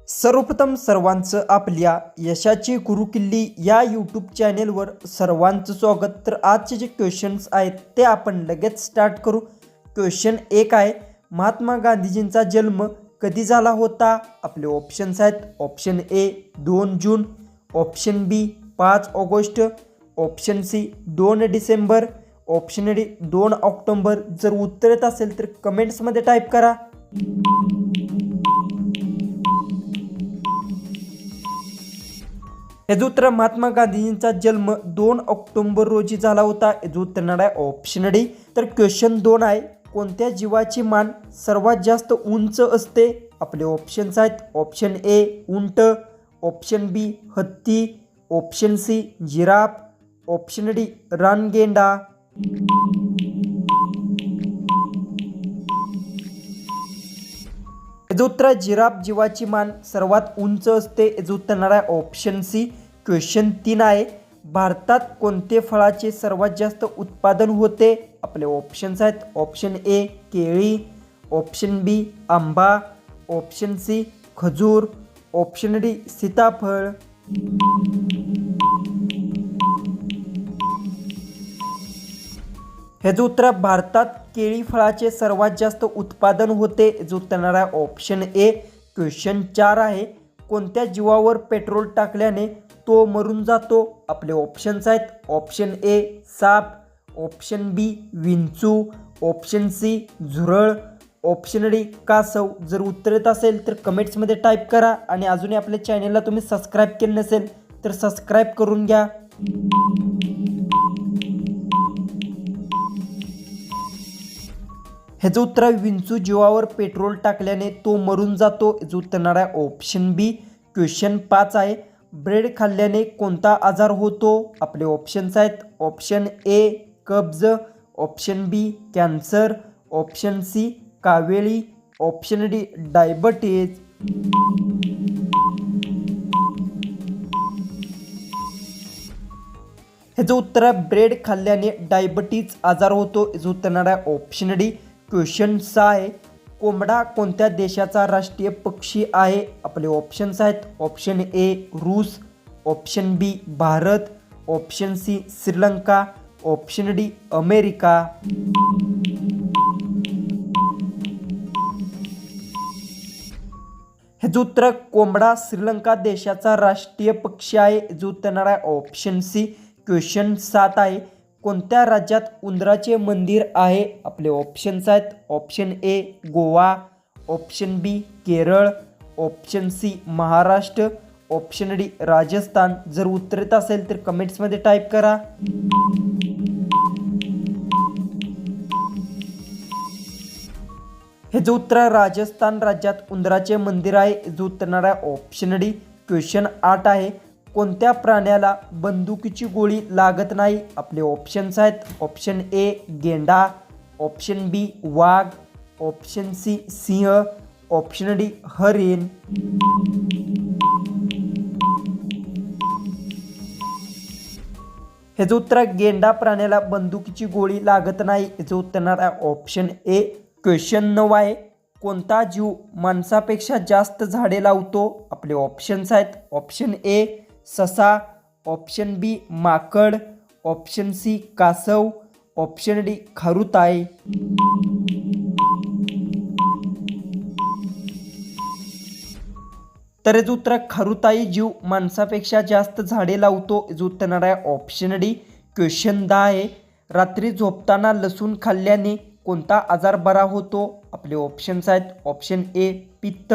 सर्वप्रथम सर्वांचं आपल्या यशाची गुरुकिल्ली या यूट्यूब चॅनेलवर सर्वांचं स्वागत. तर आजचे जे क्वेश्चन्स आहेत ते आपण लगेच स्टार्ट करू. क्वेश्चन 1 आहे, महात्मा गांधीजींचा जन्म कधी झाला होता? आपले ऑप्शन्स आहेत. Option A 2 June, option B 5 August, option C 2 December, option D 2 October. जर उत्तर येत असेल तर कमेंट्समध्ये टाईप करा. याचं उत्तर महात्मा गांधीजींचा जन्म 2 ऑक्टोबर रोजी झाला होता. याचं उत्तर येणार आहे ऑप्शन डी. तर क्वेश्चन 2 आहे, कोणत्या जीवाची मान सर्वात जास्त उंच असते? आपले ऑप्शन्स आहेत. ऑप्शन ए उंट, ऑप्शन बी हत्ती, option C giraffe, option D रानगेंडा. याचं उत्तर जिराफ जीवाची मान सर्वात उंच असते. याचं उत्तर येणार आहे ऑप्शन सी. क्वेश्चन 3 आहे, भारतात कोणते फळाचे सर्वात जास्त उत्पादन होते? आपले ऑप्शन्स आहेत. ऑप्शन ए केळी, ऑप्शन बी आंबा, ऑप्शन सी खजूर, ऑप्शन डी सीताफळ. याचं उत्तर भारतात केळी फळाचे सर्वात जास्त उत्पादन होते. याचं उत्तर येणार आहे ऑप्शन ए. क्वेश्चन 4 आहे, कोणत्या जीवावर पेट्रोल टाकल्याने तो मरून जातो? आपले ऑप्शन्स आहेत. ऑप्शन ए साप, ऑप्शन बी विंचू, ऑप्शन सी झुरळ, ऑप्शन डी कासव. जर उत्तर येत असेल तर कमेंट्समध्ये टाईप करा आणि अजूनही आपल्या चॅनेलला तुम्ही सबस्क्राईब केले नसेल तर सबस्क्राईब करून घ्या. ह्याचं उत्तर विंचू जीवावर पेट्रोल टाकल्याने तो मरून जातो. याचं उत्तर येणार आहे ऑप्शन बी. क्वेश्चन 5 आहे, ब्रेड खाल्ल्याने कोणता आजार होतो? आपले ऑप्शन्स आहेत. ऑप्शन ए कब्ज, option B cancer, option C कावेळी, ऑप्शन डी डायबिटीज. ह्याचं उत्तर ब्रेड खाल्ल्याने डायबिटीज आजार होतो. याचं उत्तर येणार आहे ऑप्शन डी. क्वेश्चन 6 आहे, कोंबडा कोणत्या देशाचा राष्ट्रीय पक्षी आहे? आपले ऑप्शन्स आहेत. ऑप्शन ए रूस, option B Bharat, option C Sri Lanka, option D America. ह्याचं उत्तर कोंबडा श्रीलंका देशाचा राष्ट्रीय पक्षी आहे. याचं उत्तर येणार आहे ऑप्शन सी. क्वेश्चन 7 आहे, कोणत्या राज्यात उंदराचे मंदिर आहे? आपले ऑप्शन्स आहेत. Option A Goa, option B Kerala, option C Maharashtra, option D Rajasthan. जर उत्तर येत असेल तर कमेंट्समध्ये टाईप करा. हेचं उत्तर राजस्थान राज्यात उंदराचे मंदिर आहे. हेचं उत्तर येणार आहे ऑप्शन डी. क्वेश्चन 8 आहे, कोणत्या प्राण्याला बंदुकीची गोळी लागत नाही? आपले ऑप्शन्स आहेत. ऑप्शन ए गेंडा, ऑप्शन बी वाघ, ऑप्शन सी सिंह, ऑप्शन डी हरिण. हेचं उत्तर गेंडा प्राण्याला बंदुकीची गोळी लागत नाही. हेचं उत्तर येणार आहे ऑप्शन ए. क्वेश्चन 9 आहे, कोणता जीव माणसापेक्षा जास्त झाडे लावतो? आपले ऑप्शन्स आहेत. ऑप्शन ए ससा, ऑप्शन बी माकड, ऑप्शन सी कासव, ऑप्शन डी खारुताई. तर याचं उत्तर खारुताई जीव माणसापेक्षा जास्त झाडे लावतो. याचं उत्तर येणार आहे ऑप्शन डी. क्वेश्चन 10 आहे, रात्री झोपताना लसूण खाल्ल्याने कोणता आजार बरा होतो? आपले ऑप्शन्स आहेत. ऑप्शन ए पित्त,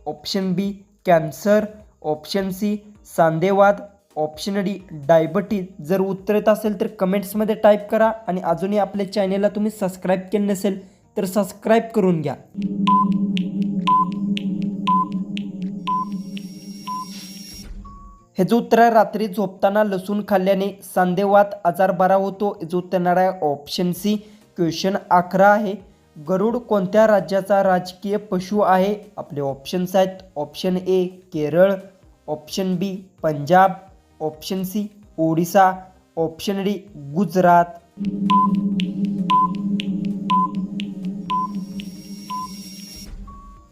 option B cancer, option C सांधेवात, ऑप्शन डी डायबिटीज. जर उत्तर येत असेल तर कमेंट्समध्ये टाईप करा आणि अजूनही आपल्या चॅनेलला तुम्ही सबस्क्राईब केले नसेल तर सबस्क्राईब करून घ्या. हेचं उत्तर आहे, रात्री झोपताना लसूण खाल्ल्याने सांधेवात आजार बरा होतो. हेचं उत्तर येणार आहे ऑप्शन सी. क्वेश्चन 11 आहे, गरुड कोणत्या राज्याचा राजकीय पशु आहे? आपले ऑप्शन्स आहेत. Option A Kerala, option B Punjab, option C Odisha, option D Gujarat.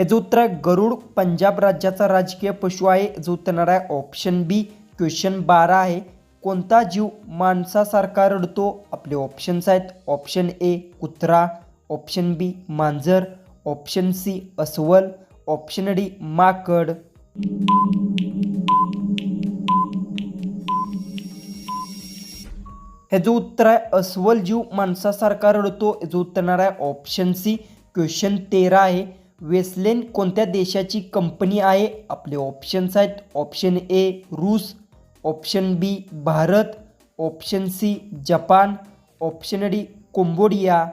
याचं उत्तर आहे गरुड पंजाब राज्याचा राजकीय पशु आहे. जो उत्तर आहे ऑप्शन बी. क्वेश्चन 12 आहे. कोणता जीव माणसासारखा रडतो? आपले ऑप्शन्स आहेत. ऑप्शन ए कुत्रा, ऑप्शन बी मांजर, ऑप्शन सी अस्वल, ऑप्शन डी माकड. हे जो उत्तर आहे अस्वल जीव माणसासारखा रडतो. हे जो उत्तर आहे ऑप्शन सी. क्वेश्चन 13 आहे. वेस्लेन कोणत्या देशाची कंपनी आहे? आपले ऑप्शन्स आहेत. ऑप्शन ए रूस, option B Bharat, option C Japan, option D Cambodia.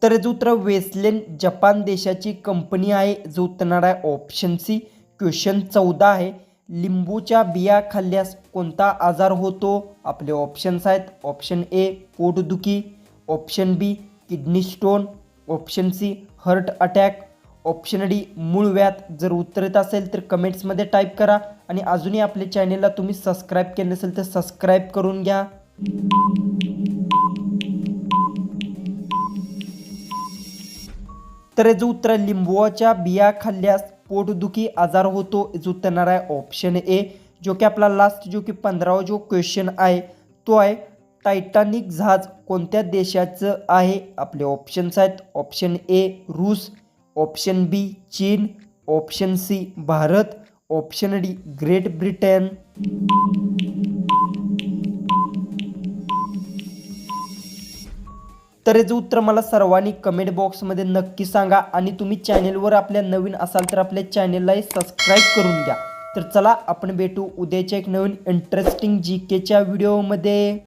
तर याचं उत्तर वेस्लेन जपान देशाची कंपनी आहे. जो उत्तर आहे ऑप्शन सी. क्वेश्चन 14 आहे. लिंबूच्या बिया खाल्ल्यास कोणता आजार होतो? आपले ऑप्शन्स आहेत. ऑप्शन ए पोटदुखी, option B kidney stone, option C heart attack, option D मूळव्याध. जर उत्तर येत असेल तर कमेंट्समध्ये टाईप करा आणि अजूनही आपल्या चॅनेलला तुम्ही सबस्क्राईब केले नसेल तर सबस्क्राईब करून घ्या. तर याचं उत्तर आहे लिंबूच्या बिया खाल्ल्यास पोटदुखी आजार होतो. याचं उत्तर आहे ऑप्शन ए. जो की आपला लास्ट जो की 15वा जो क्वेश्चन आहे तो आहे टायटॅनिक जहाज कोणत्या देशाचं आहे? आपले ऑप्शन्स आहेत. ऑप्शन ए रूस, ऑप्शन बी चीन, option C Bharat, option D Great Britain. तर याचं उत्तर मला सर्वांनी कमेंट बॉक्समध्ये नक्की सांगा आणि तुम्ही चॅनेलवर आपल्या नवीन असाल तर आपल्या चॅनेललाही सबस्क्राईब करून घ्या. तर चला आपण भेटू उद्याच्या एक नवीन इंटरेस्टिंग GKच्या व्हिडिओमध्ये.